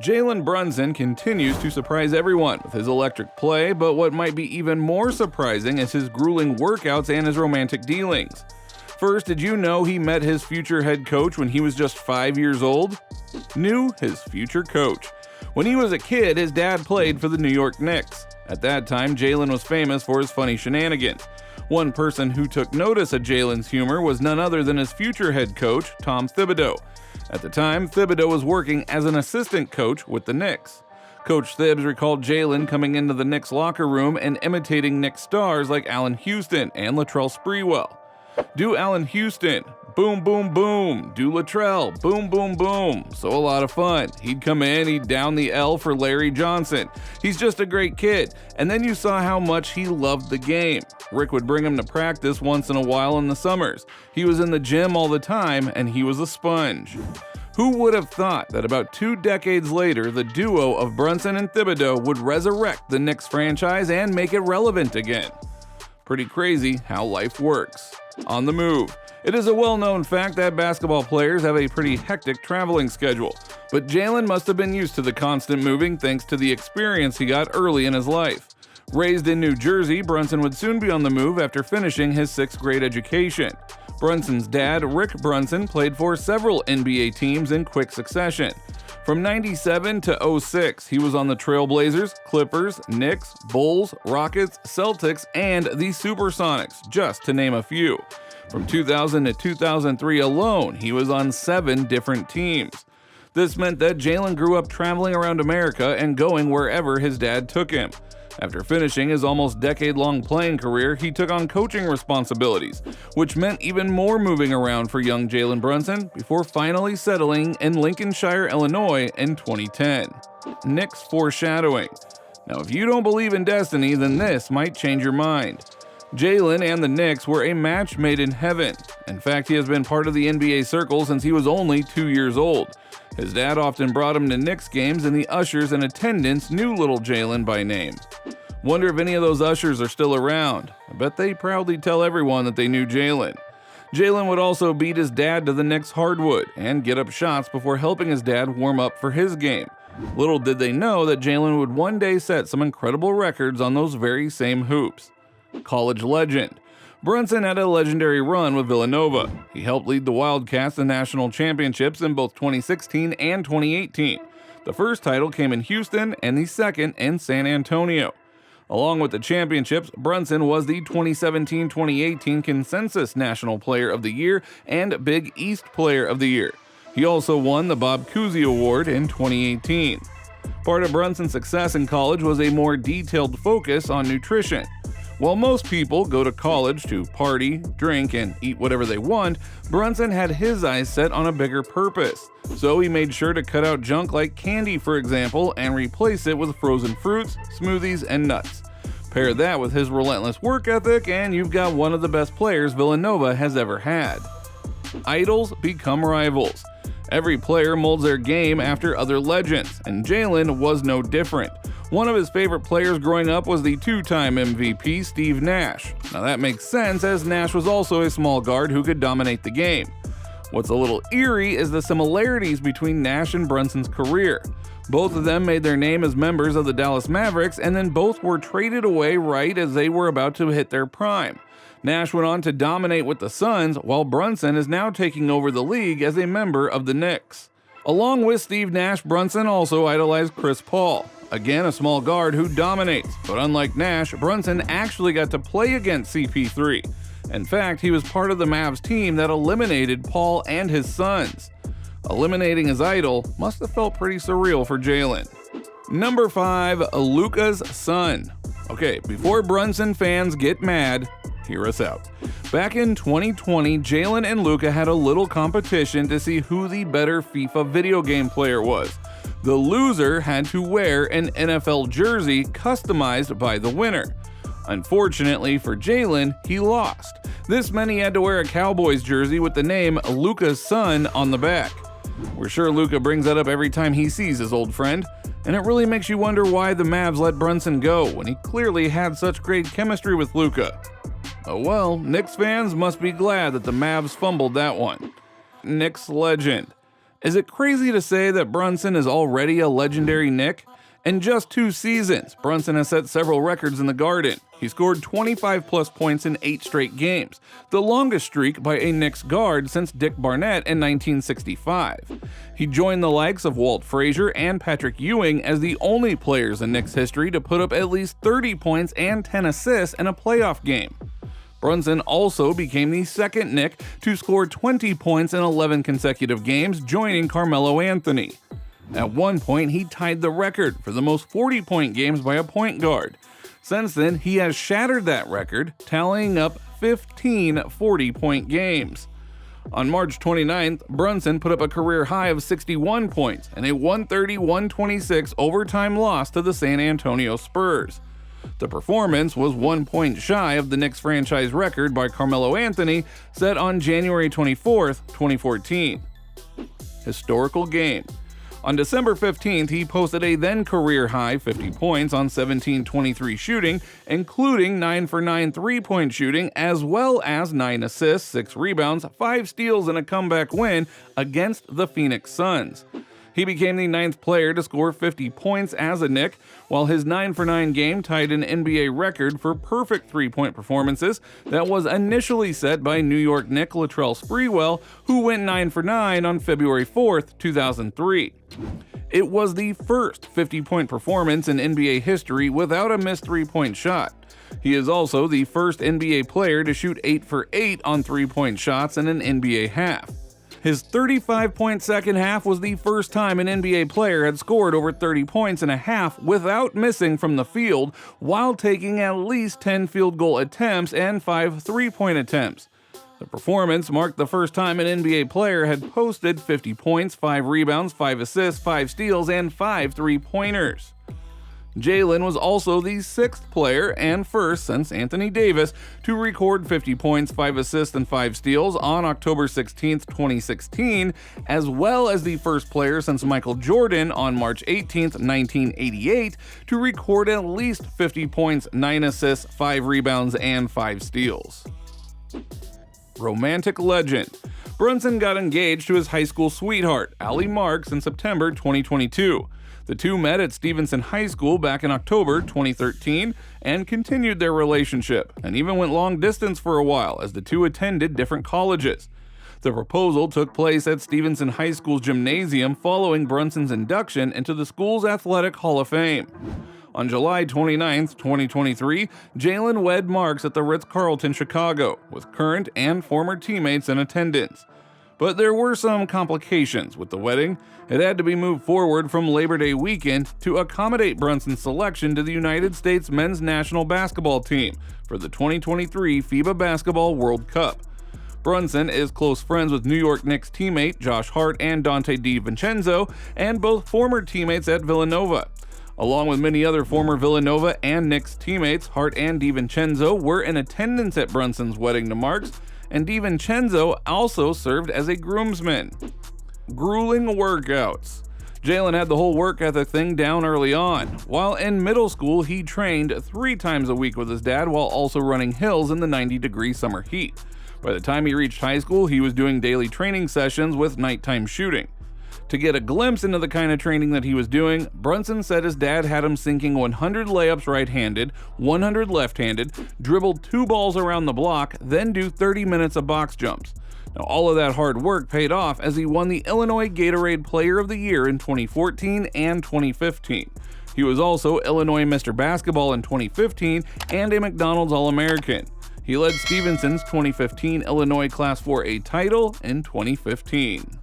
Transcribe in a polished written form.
Jalen Brunson continues to surprise everyone with his electric play, but what might be even more surprising is his grueling workouts and his romantic dealings. First, did you know he met his future head coach when he was just 5 years old? Knew his future coach. When he was a kid, his dad played for the New York Knicks. At that time, Jalen was famous for his funny shenanigans. One person who took notice of Jalen's humor was none other than his future head coach, Tom Thibodeau. At the time, Thibodeau was working as an assistant coach with the Knicks. Coach Thibs recalled Jalen coming into the Knicks locker room and imitating Knicks stars like Allen Houston and Latrell Sprewell. Do Allen Houston, boom, boom, boom. Do Latrell, boom, boom, boom. So a lot of fun. He'd come in, he'd down the L for Larry Johnson. He's just a great kid. And then you saw how much he loved the game. Rick would bring him to practice once in a while in the summers. He was in the gym all the time, and he was a sponge. Who would have thought that about 2 decades later, the duo of Brunson and Thibodeau would resurrect the Knicks franchise and make it relevant again? Pretty crazy how life works. On the move. It is a well-known fact that basketball players have a pretty hectic traveling schedule, but Jalen must have been used to the constant moving thanks to the experience he got early in his life. Raised in New Jersey, Brunson would soon be on the move after finishing his 6th grade education. Brunson's dad, Rick Brunson, played for several NBA teams in quick succession. From 97 to 06, he was on the Trailblazers, Clippers, Knicks, Bulls, Rockets, Celtics, and the Supersonics, just to name a few. From 2000 to 2003 alone, he was on 7 different teams. This meant that Jalen grew up traveling around America and going wherever his dad took him. After finishing his almost decade-long playing career, he took on coaching responsibilities, which meant even more moving around for young Jalen Brunson before finally settling in Lincolnshire, Illinois in 2010. Knicks foreshadowing. Now, if you don't believe in destiny, then this might change your mind. Jalen and the Knicks were a match made in heaven. In fact, he has been part of the NBA circle since he was only 2 years old. His dad often brought him to Knicks games, and the ushers in attendance knew little Jalen by name. Wonder if any of those ushers are still around. I bet they proudly tell everyone that they knew Jalen. Jalen would also beat his dad to the Knicks hardwood and get up shots before helping his dad warm up for his game. Little did they know that Jalen would one day set some incredible records on those very same hoops. College legend. Brunson had a legendary run with Villanova. He helped lead the Wildcats to national championships in both 2016 and 2018. The first title came in Houston and the second in San Antonio. Along with the championships, Brunson was the 2017-2018 Consensus National Player of the Year and Big East Player of the Year. He also won the Bob Cousy Award in 2018. Part of Brunson's success in college was a more detailed focus on nutrition. While most people go to college to party, drink, and eat whatever they want, Brunson had his eyes set on a bigger purpose. So he made sure to cut out junk like candy, for example, and replace it with frozen fruits, smoothies, and nuts. Pair that with his relentless work ethic, and you've got one of the best players Villanova has ever had. Idols become rivals. Every player molds their game after other legends, and Jalen was no different. One of his favorite players growing up was the 2-time MVP Steve Nash. Now that makes sense, as Nash was also a small guard who could dominate the game. What's a little eerie is the similarities between Nash and Brunson's career. Both of them made their name as members of the Dallas Mavericks, and then both were traded away right as they were about to hit their prime. Nash went on to dominate with the Suns, while Brunson is now taking over the league as a member of the Knicks. Along with Steve Nash, Brunson also idolized Chris Paul. Again, a small guard who dominates, but unlike Nash, Brunson actually got to play against CP3. In fact, he was part of the Mavs team that eliminated Paul and his Suns. Eliminating his idol must have felt pretty surreal for Jalen. Number 5, Luka's son. Okay, before Brunson fans get mad, hear us out. Back in 2020, Jalen and Luka had a little competition to see who the better FIFA video game player was. The loser had to wear an NFL jersey customized by the winner. Unfortunately for Jalen, he lost. This meant he had to wear a Cowboys jersey with the name Luka's son on the back. We're sure Luka brings that up every time he sees his old friend, and it really makes you wonder why the Mavs let Brunson go when he clearly had such great chemistry with Luka. Oh well, Knicks fans must be glad that the Mavs fumbled that one. Knicks legend. Is it crazy to say that Brunson is already a legendary Knick? In just 2 seasons, Brunson has set several records in the Garden. He scored 25-plus points in 8 straight games, the longest streak by a Knicks guard since Dick Barnett in 1965. He joined the likes of Walt Frazier and Patrick Ewing as the only players in Knicks history to put up at least 30 points and 10 assists in a playoff game. Brunson also became the second Knick to score 20 points in 11 consecutive games, joining Carmelo Anthony. At one point, he tied the record for the most 40-point games by a point guard. Since then, he has shattered that record, tallying up 15 40-point games. On March 29th, Brunson put up a career high of 61 points in a 130-126 overtime loss to the San Antonio Spurs. The performance was 1 point shy of the Knicks franchise record by Carmelo Anthony, set on January 24, 2014. Historical game. On December 15th, he posted a then career-high 50 points on 17-23 shooting, including 9 for 9 three-point shooting, as well as 9 assists, 6 rebounds, 5 steals, and a comeback win against the Phoenix Suns. He became the 9th player to score 50 points as a Knick, while his 9 for 9 game tied an NBA record for perfect three-point performances that was initially set by New York Knick Latrell Sprewell, who went 9 for 9 on February 4, 2003. It was the first 50-point performance in NBA history without a missed three-point shot. He is also the first NBA player to shoot 8 for 8 on three-point shots in an NBA half. His 35-point second half was the first time an NBA player had scored over 30 points in a half without missing from the field, while taking at least 10 field goal attempts and 5 three-point attempts. The performance marked the first time an NBA player had posted 50 points, 5 rebounds, 5 assists, 5 steals, and 5 three-pointers. Jalen was also the 6th player and first since Anthony Davis to record 50 points, 5 assists, and 5 steals on October 16, 2016, as well as the first player since Michael Jordan on March 18, 1988, to record at least 50 points, 9 assists, 5 rebounds, and 5 steals. Romantic legend. Brunson got engaged to his high school sweetheart, Allie Marks, in September 2022. The two met at Stevenson High School back in October 2013 and continued their relationship, and even went long distance for a while as the two attended different colleges. The proposal took place at Stevenson High School's gymnasium following Brunson's induction into the school's Athletic Hall of Fame. On July 29, 2023, Jalen wed Marks at the Ritz-Carlton, Chicago, with current and former teammates in attendance. But there were some complications with the wedding. It had to be moved forward from Labor Day weekend to accommodate Brunson's selection to the United States men's national basketball team for the 2023 FIBA Basketball World Cup. Brunson is close friends with New York Knicks teammate Josh Hart and Donte DiVincenzo, and both former teammates at Villanova. Along with many other former Villanova and Knicks teammates, Hart and DiVincenzo were in attendance at Brunson's wedding to Marks, and DiVincenzo also served as a groomsman. Grueling workouts. Jalen had the whole work ethic thing down early on. While in middle school, he trained 3 times a week with his dad while also running hills in the 90-degree summer heat. By the time he reached high school, he was doing daily training sessions with nighttime shooting. To get a glimpse into the kind of training that he was doing, Brunson said his dad had him sinking 100 layups right-handed, 100 left-handed, dribble 2 balls around the block, then do 30 minutes of box jumps. Now, all of that hard work paid off as he won the Illinois Gatorade Player of the Year in 2014 and 2015. He was also Illinois Mr. Basketball in 2015 and a McDonald's All-American. He led Stevenson's 2015 Illinois Class 4A title in 2015.